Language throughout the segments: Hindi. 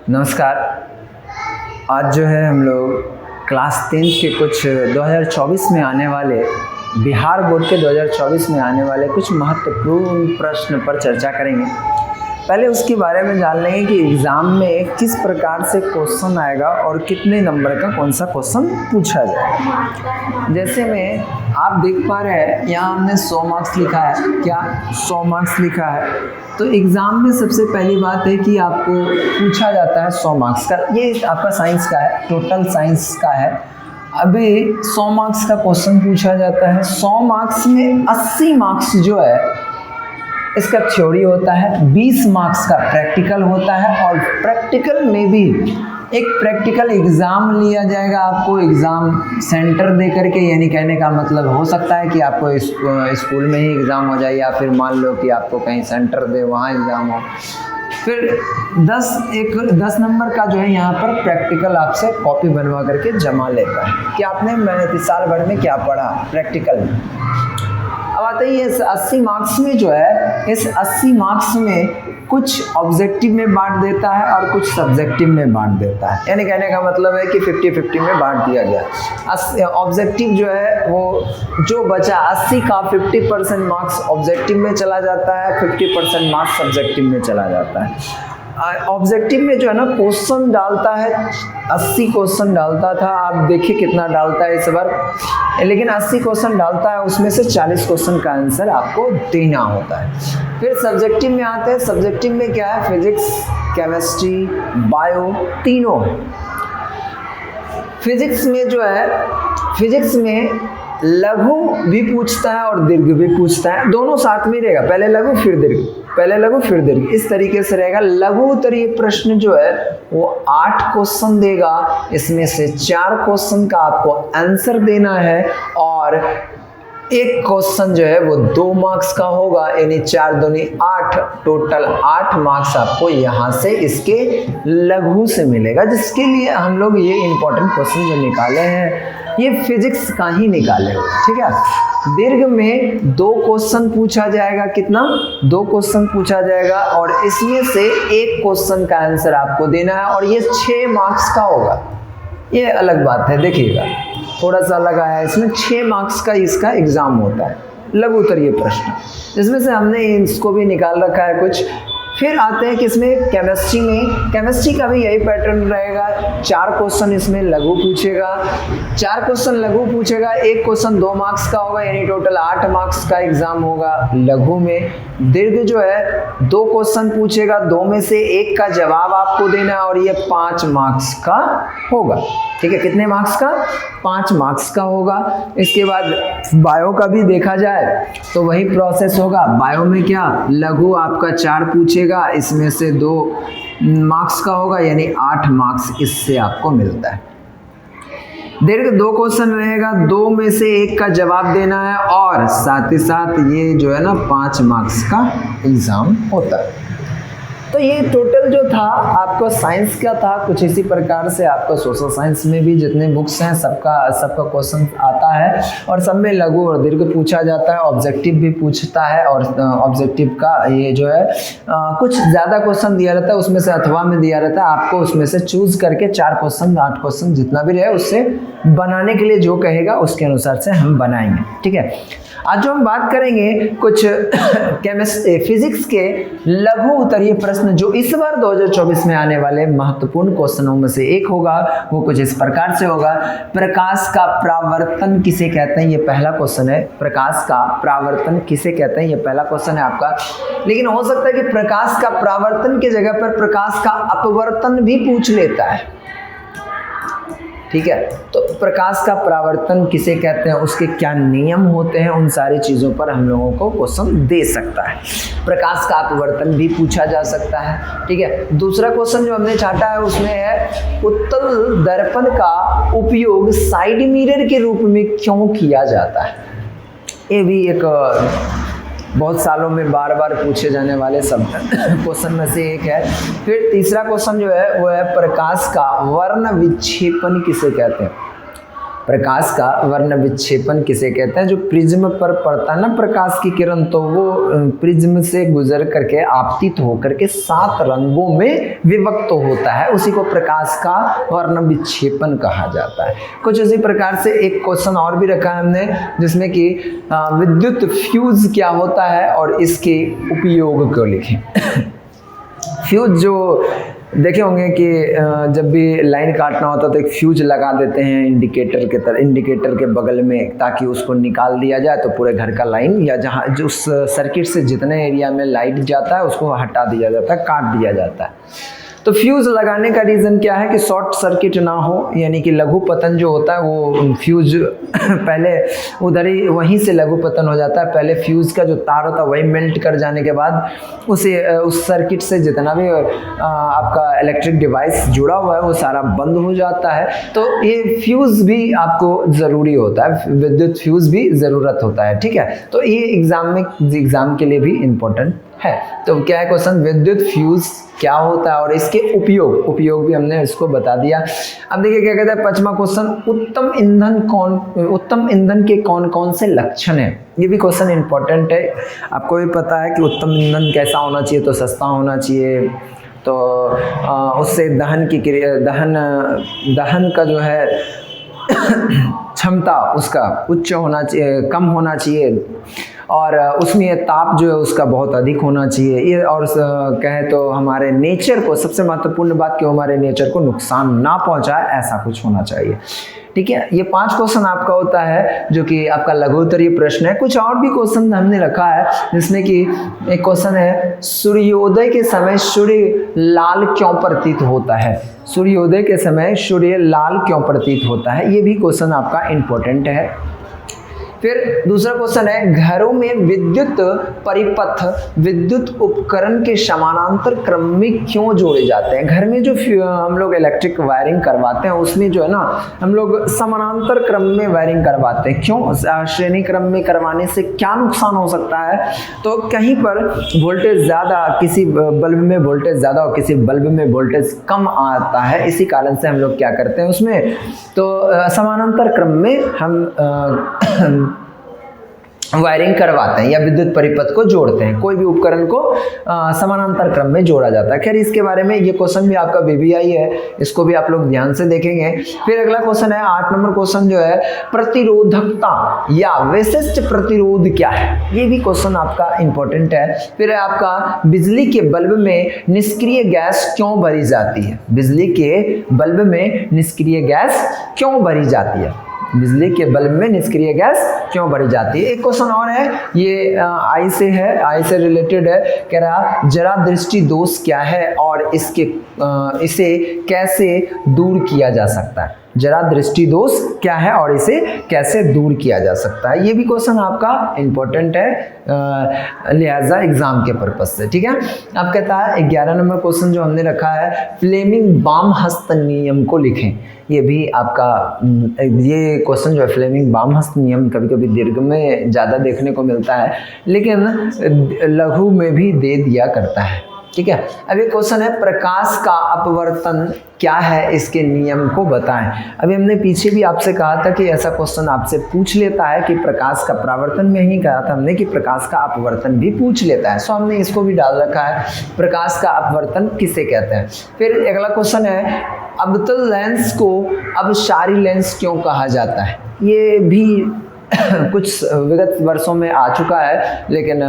नमस्कार। आज जो है हम लोग क्लास 10 के कुछ 2024 में आने वाले बिहार बोर्ड के 2024 में आने वाले कुछ महत्वपूर्ण प्रश्न पर चर्चा करेंगे। पहले उसके बारे में जान लेंगे कि एग्ज़ाम में किस प्रकार से क्वेश्चन आएगा और कितने नंबर का कौन सा क्वेश्चन पूछा जाएगा। जैसे में आप देख पा रहे हैं यहाँ हमने 100 मार्क्स लिखा है। क्या 100 मार्क्स लिखा है? तो एग्ज़ाम में सबसे पहली बात है कि आपको पूछा जाता है 100 मार्क्स का। ये आपका साइंस का है, टोटल साइंस का है। अभी 100 मार्क्स का क्वेश्चन पूछा जाता है। 100 मार्क्स में 80 मार्क्स जो है इसका थ्योरी होता है, 20 मार्क्स का प्रैक्टिकल होता है और प्रैक्टिकल में भी एक प्रैक्टिकल एग्ज़ाम लिया जाएगा आपको एग्ज़ाम सेंटर दे करके। यानी कहने का मतलब हो सकता है कि आपको स्कूल में ही एग्ज़ाम हो जाए या फिर मान लो कि आपको कहीं सेंटर दे वहाँ एग्ज़ाम हो। फिर 10 नंबर का जो है यहाँ पर प्रैक्टिकल आपसे कॉपी बनवा करके जमा लेता है कि आपने साल भर में क्या पढ़ा प्रैक्टिकल में। अब आते ही इस 80 मार्क्स में जो है, इस 80 मार्क्स में कुछ ऑब्जेक्टिव में बांट देता है और कुछ सब्जेक्टिव में बांट देता है। यानी कहने का मतलब है कि 50-50 में बांट दिया गया। ऑब्जेक्टिव जो है वो जो बचा 80 का 50% मार्क्स ऑब्जेक्टिव में चला जाता है, 50% मार्क्स सब्जेक्टिव में चला जाता है। ऑब्जेक्टिव में जो है ना क्वेश्चन डालता है, 80 क्वेश्चन डालता था। आप देखिए कितना डालता है इस बार, लेकिन 80 क्वेश्चन डालता है, उसमें से 40 क्वेश्चन का आंसर आपको देना होता है। फिर सब्जेक्टिव में आते हैं। सब्जेक्टिव में क्या है? फिजिक्स, केमिस्ट्री, बायो तीनों। फिजिक्स में जो है, फिजिक्स में लघु भी पूछता है और दीर्घ भी पूछता है, दोनों साथ में रहेगा। पहले लघु फिर दीर्घ, पहले लघु फिर दीर्घ, इस तरीके से रहेगा। लघु उत्तरीय प्रश्न जो है वो 8 क्वेश्चन देगा, इसमें से 4 क्वेश्चन का आपको आंसर देना है और एक क्वेश्चन जो है वो 2 मार्क्स का होगा। यानी 4 दूनी 8, टोटल 8 मार्क्स आपको यहाँ से इसके लघु से मिलेगा, जिसके लिए हम लोग ये इंपॉर्टेंट क्वेश्चन जो निकाले हैं ये फिजिक्स का ही निकाले हो। ठीक है। दीर्घ में 2 क्वेश्चन पूछा जाएगा। कितना? 2 क्वेश्चन पूछा जाएगा और इसमें से एक क्वेश्चन का आंसर आपको देना है और ये 6 मार्क्स का होगा। ये अलग बात है, देखिएगा थोड़ा सा अलग आया है। इसमें 6 मार्क्स का इसका एग्जाम होता है, लघु उत्तरीय प्रश्न। इसमें से हमने इसको भी निकाल रखा है कुछ। फिर आते हैं किसमें? केमिस्ट्री में। केमिस्ट्री का भी यही पैटर्न रहेगा, 4 क्वेश्चन इसमें लघु पूछेगा, 4 क्वेश्चन लघु पूछेगा, एक क्वेश्चन 2 मार्क्स का होगा, यानी टोटल 8 मार्क्स का एग्जाम होगा लघु में। दीर्घ जो है 2 क्वेश्चन पूछेगा, 2 में से एक का जवाब आपको देना है और ये 5 मार्क्स का होगा। ठीक है। कितने मार्क्स का? 5 मार्क्स का होगा। इसके बाद बायो का भी देखा जाए तो वही प्रोसेस होगा। बायो में क्या? लघु आपका 4 पूछेगा, इसमें से 2 मार्क्स का होगा, यानी 8 मार्क्स इससे आपको मिलता है। दीर्घ 2 क्वेश्चन रहेगा, 2 में से एक का जवाब देना है और साथ ही साथ ये जो है ना 5 मार्क्स का एग्जाम होता है। तो ये टोटल जो था आपको साइंस का था, कुछ इसी प्रकार से आपका सोशल साइंस में भी जितने बुक्स हैं सबका क्वेश्चन आता है और सब में लघु और दीर्घ पूछा जाता है। ऑब्जेक्टिव भी पूछता है और ऑब्जेक्टिव का ये जो है कुछ ज़्यादा क्वेश्चन दिया रहता है, उसमें से अथवा में दिया रहता है। आपको उसमें से चूज करके 4 क्वेश्चन 8 क्वेश्चन जितना भी रहे उससे बनाने के लिए जो कहेगा उसके अनुसार से हम बनाएंगे। ठीक है। आज जो हम बात करेंगे कुछ फिजिक्स के लघु उत्तरीय प्रश्न जो इस बार 2024 में आने वाले महत्वपूर्ण क्वेश्चनों में से एक होगा, वो कुछ इस प्रकार से होगा। प्रकाश का परावर्तन किसे कहते हैं? ये पहला क्वेश्चन है। प्रकाश का परावर्तन किसे कहते हैं? ये पहला क्वेश्चन है आपका। लेकिन हो सकता है कि प्रकाश का परावर्तन की जगह पर प्रकाश का अपवर्तन भी पूछ लेता है। ठीक है। तो प्रकाश का परावर्तन किसे कहते हैं, उसके क्या नियम होते हैं, उन सारी चीज़ों पर हम लोगों को क्वेश्चन दे सकता है। प्रकाश का अपवर्तन भी पूछा जा सकता है। ठीक है। दूसरा क्वेश्चन जो हमने छाटा है उसमें है उत्तल दर्पण का उपयोग साइड मिरर के रूप में क्यों किया जाता है। ये भी एक बहुत सालों में बार बार पूछे जाने वाले सब क्वेश्चन में से एक है। फिर तीसरा क्वेश्चन जो है वो है प्रकाश का वर्ण विक्षेपण किसे कहते हैं। प्रकाश का वर्ण विक्षेपण किसे कहते हैं? जो प्रिज्म पर पड़ता है ना प्रकाश की किरण, तो वो प्रिज्म से गुजर करके आपतित होकर के 7 रंगों में विभक्त होता है, उसी को प्रकाश का वर्ण विक्षेपण कहा जाता है। कुछ उसी प्रकार से एक क्वेश्चन और भी रखा है हमने, जिसमें कि विद्युत फ्यूज क्या होता है और इसके उपयोग को लिखें। फ्यूज जो देखे होंगे कि जब भी लाइन काटना होता है तो एक फ्यूज लगा देते हैं इंडिकेटर के तरह, इंडिकेटर के बगल में, ताकि उसको निकाल दिया जाए तो पूरे घर का लाइन या जहाँ जो उस सर्किट से जितने एरिया में लाइट जाता है उसको हटा दिया जाता है, काट दिया जाता है। तो फ्यूज लगाने का रीज़न क्या है कि शॉर्ट सर्किट ना हो, यानी कि लघु पतन जो होता है वो फ्यूज पहले उधर ही वहीं से लघु पतन हो जाता है। पहले फ्यूज का जो तार होता है वही मेल्ट कर जाने के बाद उस सर्किट से जितना भी आपका इलेक्ट्रिक डिवाइस जुड़ा हुआ है वो सारा बंद हो जाता है। तो ये फ्यूज भी आपको ज़रूरी होता है, विद्युत फ्यूज भी ज़रूरत होता है, ठीक है। तो ये एग्ज़ाम के लिए भी इम्पोर्टेंट है। तो क्या है क्वेश्चन, विद्युत फ्यूज क्या होता है और इसके उपयोग भी हमने इसको बता दिया। अब देखिए क्या कहता है 5वां क्वेश्चन, उत्तम ईंधन के कौन कौन से लक्षण है? ये भी क्वेश्चन इंपॉर्टेंट है। आपको भी पता है कि उत्तम ईंधन कैसा होना चाहिए, तो सस्ता होना चाहिए, तो उससे दहन का जो है क्षमता उसका उच्च होना चाहिए, कम होना चाहिए, और उसमें ताप जो है उसका बहुत अधिक होना चाहिए। ये और कहें तो हमारे नेचर को, सबसे महत्वपूर्ण बात कि हमारे नेचर को नुकसान ना पहुंचाए, ऐसा कुछ होना चाहिए, ठीक है। ये 5 क्वेश्चन आपका होता है जो कि आपका लघुत्तरीय प्रश्न है। कुछ और भी क्वेश्चन हमने रखा है, जिसमें कि एक क्वेश्चन है, सूर्योदय के समय सूर्य लाल क्यों प्रतीत होता है? सूर्योदय के समय सूर्य लाल क्यों प्रतीत होता है? ये भी क्वेश्चन आपका इंपॉर्टेंट है। फिर दूसरा क्वेश्चन है, घरों में विद्युत परिपथ विद्युत उपकरण के समानांतर क्रम में क्यों जोड़े जाते हैं? घर में जो हम लोग इलेक्ट्रिक वायरिंग करवाते हैं उसमें जो है ना हम लोग समानांतर क्रम में वायरिंग करवाते हैं। क्यों? श्रेणी क्रम में करवाने से क्या नुकसान हो सकता है? तो कहीं पर वोल्टेज ज़्यादा, किसी बल्ब में वोल्टेज ज़्यादा और किसी बल्ब में वोल्टेज कम आता है, इसी कारण से हम लोग क्या करते हैं उसमें, तो समानांतर क्रम में हम वायरिंग करवाते हैं या विद्युत परिपथ को जोड़ते हैं। कोई भी उपकरण को समानांतर क्रम में जोड़ा जाता है। खैर इसके बारे में ये क्वेश्चन भी आपका बीबीआई है, इसको भी आप लोग ध्यान से देखेंगे। फिर अगला क्वेश्चन है 8 नंबर क्वेश्चन जो है, प्रतिरोधकता या विशिष्ट प्रतिरोध क्या है? ये भी क्वेश्चन आपका इंपॉर्टेंट है। फिर आपका बिजली के बल्ब में निष्क्रिय गैस क्यों भरी जाती है? बिजली के बल्ब में निष्क्रिय गैस क्यों भरी जाती है? बिजली के बल्ब में निष्क्रिय गैस क्यों भरी जाती है? एक क्वेश्चन और है, ये आई से है, आई से रिलेटेड है। कह रहा जरा दृष्टि दोष क्या है और इसे कैसे दूर किया जा सकता है? जरा दृष्टि दोष क्या है और इसे कैसे दूर किया जा सकता है? ये भी क्वेश्चन आपका इम्पोर्टेंट है, लिहाजा एग्जाम के पर्पज से, ठीक है। अब कहता है 11 नंबर क्वेश्चन जो हमने रखा है, फ्लेमिंग बामहस्त नियम को लिखें। ये भी आपका ये क्वेश्चन जो है, फ्लेमिंग बामहस्त नियम कभी कभी दीर्घ में ज़्यादा देखने को मिलता है, लेकिन लघु में भी दे दिया करता है, ठीक है। अब ये क्वेश्चन है, प्रकाश का अपवर्तन क्या है, इसके नियम को बताएं। अभी हमने पीछे भी आपसे कहा था कि ऐसा क्वेश्चन आपसे पूछ लेता है कि प्रकाश का परावर्तन में ही कहा था हमने कि प्रकाश का अपवर्तन भी पूछ लेता है। सो हमने इसको भी डाल रखा है, प्रकाश का अपवर्तन किसे कहते हैं। फिर अगला क्वेश्चन है, अवतल लेंस को अपसारी लेंस क्यों कहा जाता है? ये भी कुछ विगत वर्षों में आ चुका है, लेकिन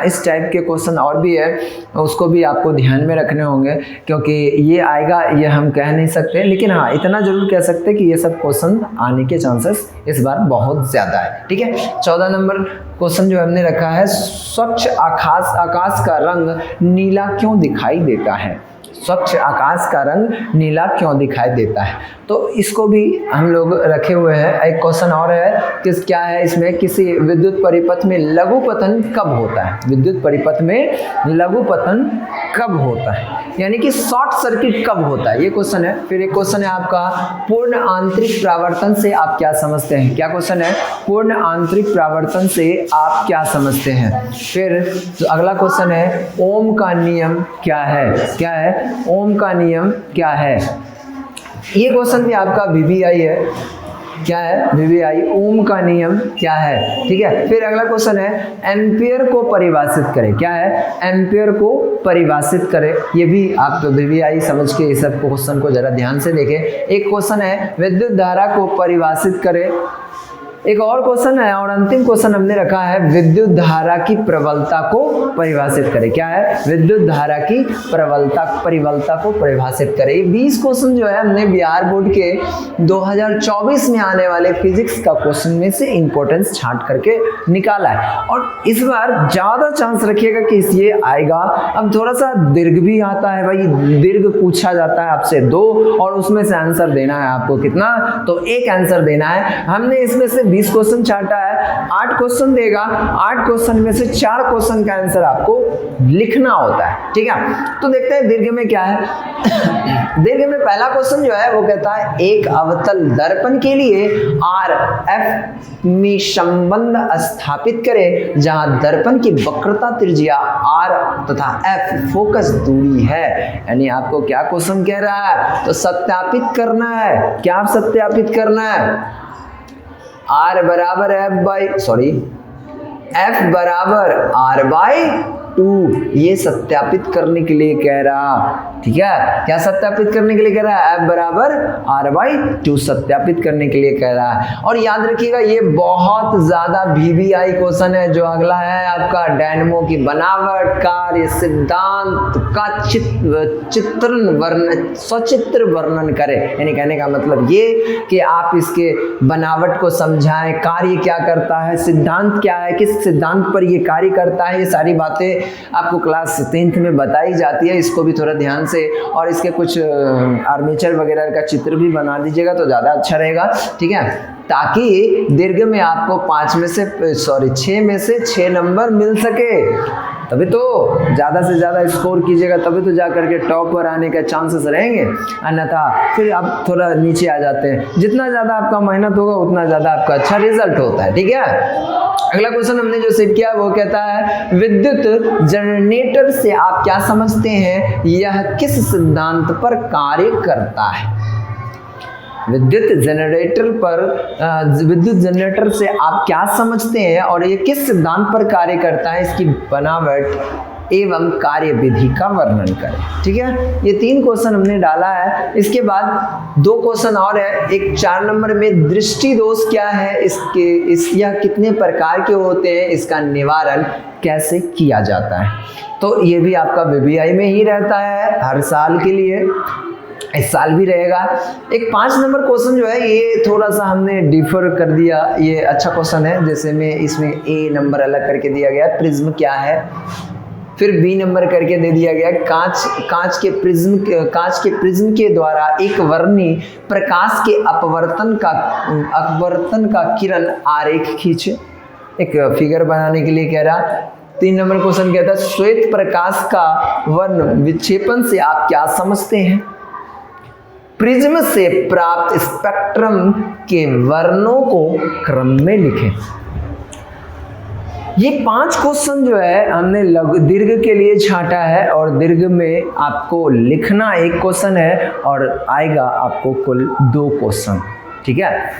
इस टाइप के क्वेश्चन और भी है, उसको भी आपको ध्यान में रखने होंगे, क्योंकि ये आएगा ये हम कह नहीं सकते, लेकिन हाँ इतना जरूर कह सकते हैं कि ये सब क्वेश्चन आने के चांसेस इस बार बहुत ज़्यादा है, ठीक है। 14 नंबर क्वेश्चन जो हमने रखा है, स्वच्छ आकाश का रंग नीला क्यों दिखाई देता है? स्वच्छ आकाश का रंग नीला क्यों दिखाई देता है? तो इसको भी हम लोग रखे हुए हैं। एक क्वेश्चन और है कि क्या है इसमें, किसी विद्युत परिपथ में लघु पतन कब होता है? विद्युत परिपथ में लघु पतन कब होता है, यानी कि शॉर्ट सर्किट कब होता है, ये क्वेश्चन है। फिर एक क्वेश्चन है आपका, पूर्ण आंतरिक परावर्तन से आप क्या समझते हैं? क्या क्वेश्चन है? पूर्ण आंतरिक परावर्तन से आप क्या समझते हैं? फिर अगला क्वेश्चन है, ओम का नियम क्या है? क्या है ओम का नियम क्या है? ये क्वेश्चन भी आपका बीबीआई है, क्या है वीवीआई, ओम का नियम क्या है, ठीक है। फिर अगला क्वेश्चन है एम्पियर को परिभाषित करें, क्या है एम्पियर को परिभाषित करें। ये भी आप वीवीआई समझ के इस सब क्वेश्चन को जरा ध्यान से देखें। एक क्वेश्चन है विद्युत धारा को परिभाषित करें, एक और क्वेश्चन है और अंतिम क्वेश्चन हमने रखा है विद्युत धारा की प्रबलता को परिभाषित करें, क्या है विद्युत धारा की परिबलता को परिभाषित करें। ये 20 क्वेश्चन जो है हमने बिहार बोर्ड के 2024 में आने वाले फिजिक्स का क्वेश्चन में से इंपॉर्टेंस छांट करके निकाला है और इस बार ज्यादा चांस रखिएगा कि ये आएगा। अब थोड़ा सा दीर्घ भी आता है भाई, दीर्घ पूछा जाता है आपसे 2 और उसमें से आंसर देना है आपको कितना, तो 1 आंसर देना है। हमने इसमें से 20 क्वेश्चन छाटा है, 8 क्वेश्चन देगा, 8 क्वेश्चन में से 4 क्वेश्चन का आंसर आपको लिखना होता है, ठीक है। तो देखते हैं दीर्घ में क्या है। दीर्घ में पहला क्वेश्चन जो है वो कहता है एक अवतल दर्पण के लिए RF में संबंध स्थापित करें जहां दर्पण की वक्रता त्रिज्या R तथा F फोकस दूरी है। यानी आपको क्या क्वेश्चन कह रहा है, तो सत्यापित करना है। क्या सत्यापित करना है, R बराबर F बराबर R/2, ये सत्यापित करने के लिए कह रहा, ठीक है। क्या सत्यापित करने के लिए कह रहा है, F बराबर R/2 सत्यापित करने के लिए कह रहा है। और याद रखिएगा ये बहुत ज्यादा VBI क्वेश्चन है। जो अगला है आपका डायनेमो की बनावट कार्य सिद्धांत का सचित्र वर्णन करें। यानी कहने का मतलब ये कि आप इसके बनावट को समझाएं, कार्य क्या करता है, सिद्धांत क्या है, किस सिद्धांत पर ये कार्य करता है, ये सारी बातें आपको क्लास 10th में बताई जाती है। इसको भी थोड़ा ध्यान से, और इसके कुछ आर्मेचर वगैरह का चित्र भी बना दीजिएगा तो ज़्यादा अच्छा रहेगा, ठीक है। ताकि दीर्घ में आपको 6 में से 6 नंबर मिल सके, तभी तो ज़्यादा से ज़्यादा स्कोर कीजिएगा, तभी तो जा करके टॉप पर आने के चांसेस रहेंगे। अन्यथा फिर आप थोड़ा नीचे आ जाते हैं। जितना ज़्यादा आपका मेहनत होगा उतना ज़्यादा आपका अच्छा रिजल्ट होता है, ठीक है। अगला क्वेश्चन हमने जो सेट किया वो कहता है विद्युत जनरेटर से आप क्या समझते हैं, यह किस सिद्धांत पर कार्य करता है। विद्युत जनरेटर से आप क्या समझते हैं और ये किस सिद्धांत पर कार्य करता है, इसकी बनावट एवं कार्य विधि का वर्णन करें, ठीक है। ये 3 क्वेश्चन हमने डाला है। इसके बाद 2 क्वेश्चन और है। एक 4 नंबर में दृष्टि दोष क्या है, यह कितने प्रकार के होते हैं, इसका निवारण कैसे किया जाता है। तो ये भी आपका VBI में ही रहता है हर साल के लिए, इस साल भी रहेगा। एक 5 नंबर क्वेश्चन जो है ये थोड़ा सा हमने डिफर कर दिया, ये अच्छा क्वेश्चन है। जैसे में इसमें A नंबर अलग करके दिया गया, प्रिज्म क्या है, फिर B नंबर करके दे दिया गया कांच के प्रिज्म के द्वारा एक वर्णी प्रकाश के अपवर्तन का किरण आरेख खींचे, एक फिगर बनाने के लिए कह रहा। 3 नंबर क्वेश्चन कहता है श्वेत प्रकाश का वर्ण विक्षेपण से आप क्या समझते हैं, प्रिज्म से प्राप्त स्पेक्ट्रम के वर्णों को क्रम में लिखें। ये 5 क्वेश्चन जो है हमने दीर्घ के लिए छांटा है और दीर्घ में आपको लिखना 1 क्वेश्चन है और आएगा आपको कुल 2 क्वेश्चन, ठीक है।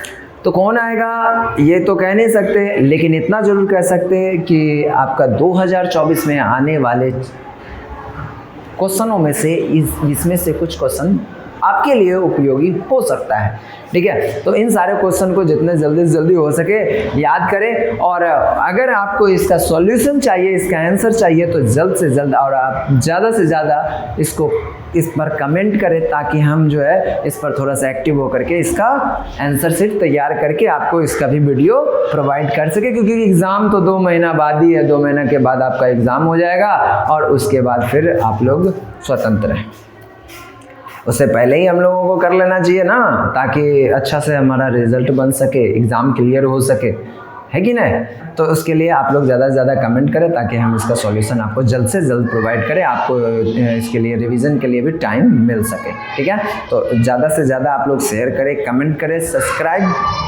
तो कौन आएगा ये तो कह नहीं सकते, लेकिन इतना जरूर कह सकते हैं कि आपका 2024 में आने वाले क्वेश्चनों में से इसमें से कुछ क्वेश्चन आपके लिए उपयोगी हो सकता है, ठीक है। तो इन सारे क्वेश्चन को जितने जल्दी से जल्दी हो सके याद करें, और अगर आपको इसका सॉल्यूशन चाहिए, इसका आंसर चाहिए, तो जल्द से जल्द और आप ज़्यादा से ज़्यादा इस पर कमेंट करें, ताकि हम जो है इस पर थोड़ा सा एक्टिव होकर के इसका आंसर शीट तैयार करके आपको इसका भी वीडियो प्रोवाइड कर सके। क्योंकि एग्ज़ाम तो 2 महीना बाद ही है, 2 महीना के बाद आपका एग्ज़ाम हो जाएगा और उसके बाद फिर आप लोग स्वतंत्र हैं। उससे पहले ही हम लोगों को कर लेना चाहिए ना, ताकि अच्छा से हमारा रिजल्ट बन सके, एग्ज़ाम क्लियर हो सके, है कि नहीं। तो उसके लिए आप लोग ज़्यादा से ज़्यादा कमेंट करें ताकि हम इसका सॉल्यूशन आपको जल्द से जल्द प्रोवाइड करें, आपको इसके लिए रिवीजन के लिए भी टाइम मिल सके, ठीक है। तो ज़्यादा से ज़्यादा आप लोग शेयर करें, कमेंट करें, सब्सक्राइब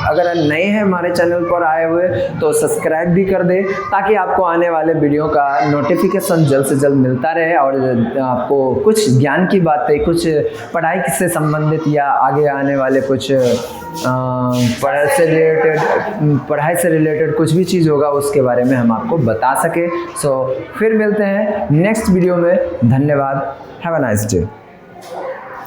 अगर नए हैं हमारे चैनल पर आए हुए तो सब्सक्राइब भी कर दें ताकि आपको आने वाले वीडियो का नोटिफिकेशन जल्द से जल्द मिलता रहे और आपको कुछ ज्ञान की बातें, कुछ पढ़ाई से संबंधित या आगे आने वाले कुछ पढ़ाई से रिलेटेड कुछ भी चीज़ होगा उसके बारे में हम आपको बता सके। सो फिर मिलते हैं नेक्स्ट वीडियो में। धन्यवाद। Have a nice day.